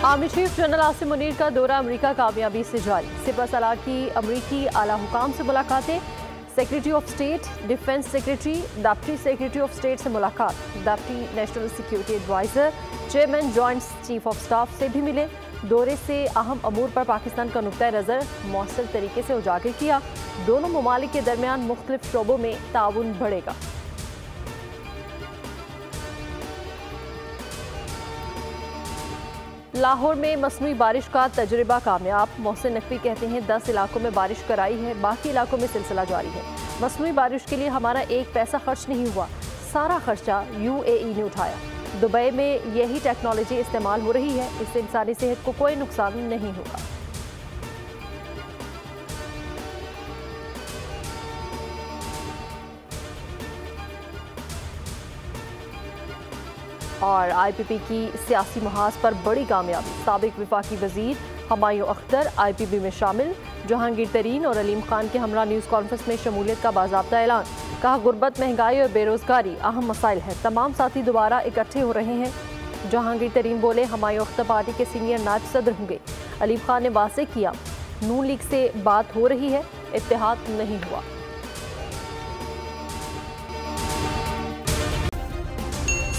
Army chief general Asim Munir का दौरा America कामयाबी से जारी। सिपहसालार की अमेरिकी आला हुकाम से मुलाकातें, secretary of state, defence secretary, deputy secretary of state से मुलाकात, deputy national security adviser, chairman joint chief of staff से भी मिले। दौरे से अहम अमूर पर पाकिस्तान का नुक्ता नज़र मौसर तरीके से उजागर किया। दोनों ममालिक के दरमियान मुख्तलिफ शोबों में ताउन बढ़ेगा। लाहौर में मसनूई बारिश का तजुर्बा कामयाब। मोहसिन नकवी कहते हैं 10 इलाकों में बारिश कराई है, बाकी इलाकों में सिलसिला जारी है। मसनूई बारिश के लिए हमारा एक पैसा खर्च नहीं हुआ, सारा खर्चा UAE ने उठाया। दुबई में यही टेक्नोलॉजी इस्तेमाल हो रही है, इससे इंसानी सेहत को कोई नुकसान नहीं होगा। और IPP की सियासी महाज पर बड़ी कामयाबी। साबिक वफाकी वजीर हमायूं अख्तर IPP में शामिल। जहांगीर तरीन और अलीम खान के हमरा न्यूज़ कॉन्फ्रेंस में शमूलियत का बाज़ाब्ता ऐलान। कहा गुर्बत, महंगाई और बेरोजगारी अहम मसाइल हैं, तमाम साथी दोबारा इकट्ठे हो रहे हैं। जहांगीर तरीन बोले हमायूं अख्तर पार्टी के सीनियर नायब सदर होंगे। अलीम खान ने वाज़ेह किया नून लीग से बात हो रही है, इत्तेहाद नहीं हुआ।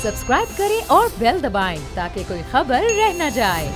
सब्सक्राइब करें और बेल दबाएं ताकि कोई खबर रह न जाए।